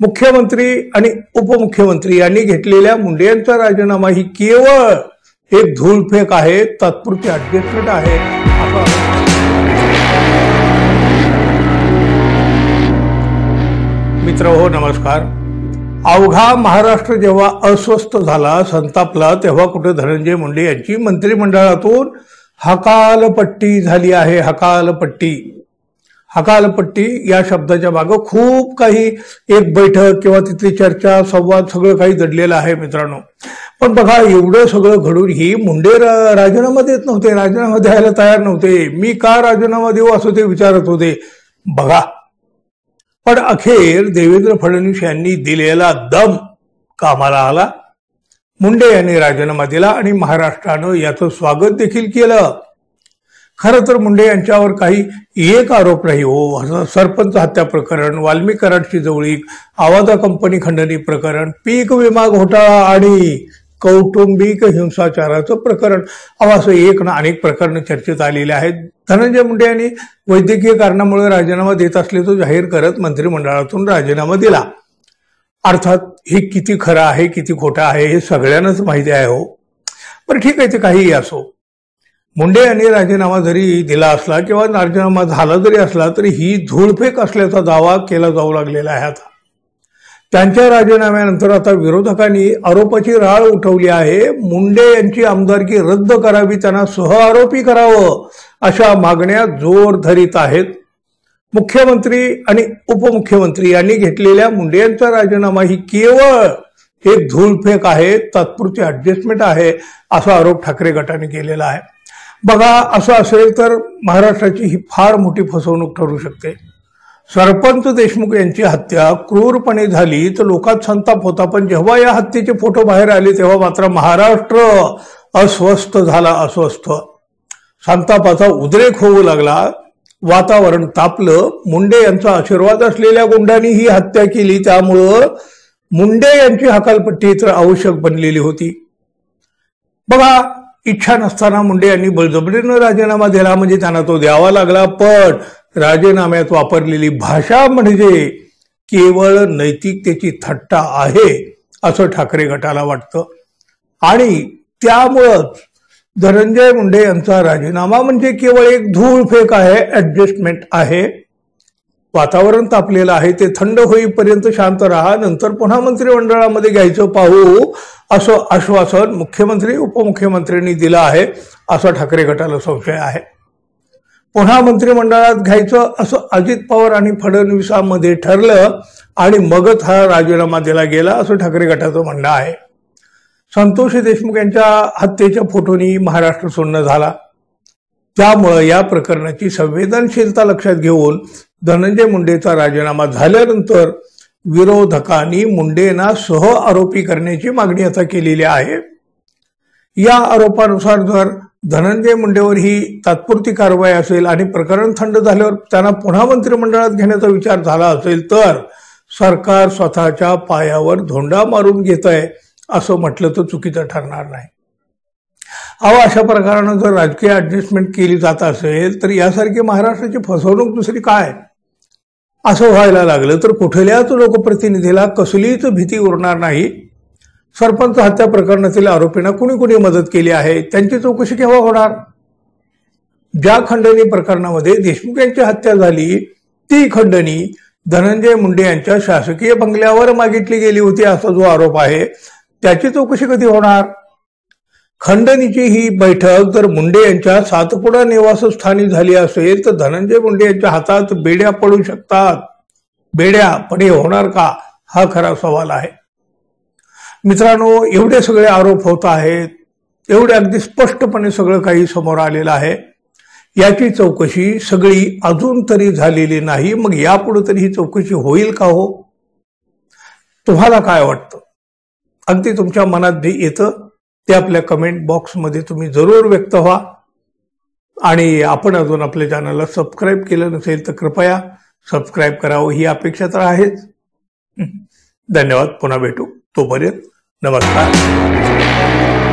मुख्यमंत्री आणि उपमुख्यमंत्री यांनी घेतलेल्या मुंडे यांचा राजीनामा ही केवळ एक धूळफेक आहे, तात्पुरती ऍडजस्टमेंट आहे। मित्रहो नमस्कार। अवघा महाराष्ट्र जेव्हा अस्वस्थ झाला, संतापला, तेव्हा कुठे धनंजय मुंडे यांची मंत्रिमंडळातून हकालपट्टी झाली आहे। हकालपट्टी या शब्दाच्या मागे खूप काही एक बैठक किंवा तिथली चर्चा संवाद सगळं काही दडलेलं आहे मित्रांनो। पण बघा, एवढं सगळं घडून ही मुंडे राजीनामा देत नव्हते, राजीनामा द्यायला तयार नव्हते। मी का राजीनामा देऊ असं ते विचारत होते बघा। पण अखेर देवेंद्र फडणवीस यांनी दिलेला दम कामाला आला। मुंडे यांनी राजीनामा दिला आणि महाराष्ट्रानं याचं स्वागत देखील केलं। खरं तर मुंडे यांच्यावर काही एक आरोप नाही हो। सरपंच हत्या प्रकरण, वाल्मी कराडची जवळीक, आवाजा कंपनी खंडणी प्रकरण, पीक विमा घोटाळा आणि कौटुंबिक हिंसाचाराचं प्रकरण, असं एक ना अनेक प्रकरण चर्चेत आलेले आहेत। धनंजय मुंडे यांनी वैद्यकीय कारणामुळे राजीनामा देत असल्याचं जाहीर करत मंत्रिमंडळातून राजीनामा दिला। अर्थात हे किती खरं आहे किती खोटं आहे हे सगळ्यांनाच माहिती आहे हो। पण ठीक आहे, ते काहीही असो। मुंडे यांनी राजीनामा जरी दिला असला किंवा राजीनामा झाला जरी असला तरी ही धूळफेक असल्याचा दावा केला जाऊ लागलेला आहे। आता त्यांच्या राजीनाम्यानंतर आता विरोधकांनी आरोपाची राळ उठवली आहे। मुंडे यांची आमदारकी रद्द करावी, त्यांना सहआरोपी करावं, अशा मागण्या जोर धरीत आहेत। मुख्यमंत्री आणि उपमुख्यमंत्री यांनी घेतलेल्या मुंडे यांचा राजीनामा ही केवळ एक धूळफेक आहे, तात्पुरती ऍडजस्टमेंट आहे, असा आरोप ठाकरे गटाने केलेला आहे। बघा, असं असेल तर महाराष्ट्राची ही फार मोठी फसवणूक ठरू शकते। सरपंच देशमुख यांची हत्या क्रूरपणे झाली तर लोकात संताप होता, पण जेव्हा या हत्येचे फोटो बाहेर आले तेव्हा मात्र महाराष्ट्र अस्वस्थ झाला। संतापाचा उद्रेक होऊ लागला, वातावरण तापलं। मुंडे यांचा आशीर्वाद असलेल्या गुंडांनी ही हत्या केली, त्यामुळं मुंडे यांची हकालपट्टी तर आवश्यक बनलेली होती। बघा, इच्छा नसताना मुंडे यांनी बळजबरीनं राजीनामा दिला म्हणजे त्यांना तो द्यावा लागला। पण राजीनाम्यात वापरलेली भाषा म्हणजे केवळ नैतिकतेची थट्टा आहे असं ठाकरे गटाला वाटतं। आणि त्यामुळंच धनंजय मुंडे यांचा राजीनामा म्हणजे केवळ एक धूळफेक आहे, ऍडजस्टमेंट आहे। वातावरण तापलेलं आहे, ते थंड होईपर्यंत शांत राहा, नंतर पुन्हा मंत्रिमंडळामध्ये घ्यायचं पाहू, असं आश्वासन मुख्यमंत्री उपमुख्यमंत्र्यांनी दिलं आहे, असा ठाकरे गटाला संशय आहे। पुन्हा मंत्रिमंडळात घ्यायचं असं अजित पवार आणि फडणवीसांमध्ये ठरलं आणि मगच हा राजीनामा दिला गेला, असं ठाकरे गटाचं म्हणणं आहे। संतोष देशमुख यांच्या हत्येच्या फोटोनी महाराष्ट्र सुन्न झाला, त्यामुळे या प्रकरणाची संवेदनशीलता लक्षात घेऊन धनंजय मुंडेचा राजीनामा झाल्यानंतर विरोधकांनी मुंडेंना सह आरोपी करण्याची मागणी आता केलेली आहे। या आरोपानुसार जर धनंजय मुंडेवर ही तात्पुरती कारवाई असेल आणि प्रकरण थंड झाल्यावर त्यांना पुन्हा मंत्रिमंडळात घेण्याचा विचार झाला असेल तर सरकार स्वतःच्या पायावर धोंडा मारून घेत आहे असं म्हटलं तर चुकीचं ठरणार नाही। अशा प्रकारानं जर राजकीय ऍडजस्टमेंट केली जात असेल तर यासारखी महाराष्ट्राची फसवणूक दुसरी काय असं व्हायला लागलं तर कुठल्याच लोकप्रतिनिधीला कसलीच भीती उरणार नाही। सरपंच हत्या प्रकरणातील आरोपींना कुणी कुणी मदत केली आहे, त्यांची चौकशी केव्हा होणार? ज्या खंडणी प्रकरणामध्ये देशमुख यांची हत्या झाली ती खंडणी धनंजय मुंडे यांच्या शासकीय बंगल्यावर मागितली गेली होती असा जो आरोप आहे, त्याची चौकशी कधी होणार? खंडणीची ही बैठक जर मुंडे यांच्या सातपुडा निवासस्थानी झाली असेल तर धनंजय मुंडे यांच्या हातात बेड्या पडू शकतात। बेड्या पण हे होणार का, हा खरा सवाल आहे। मित्रांनो, एवढे सगळे आरोप होत आहेत, एवढे अगदी स्पष्टपणे सगळं काही समोर आलेलं आहे। याची चौकशी सगळी अजून तरी झालेली नाही, मग यापुढे तरी ही चौकशी होईल का हो? तुम्हाला काय वाटतं? अगदी तुमच्या मनात जे येतं ते आपल्या कमेंट बॉक्समध्ये तुम्ही जरूर व्यक्त व्हा। आणि आपण अजून आपल्या चॅनलला सबस्क्राईब केलं नसेल तर कृपया सबस्क्राईब करावं, ही अपेक्षा तर आहेच। धन्यवाद, पुन्हा भेटू, तोपर्यंत नमस्कार।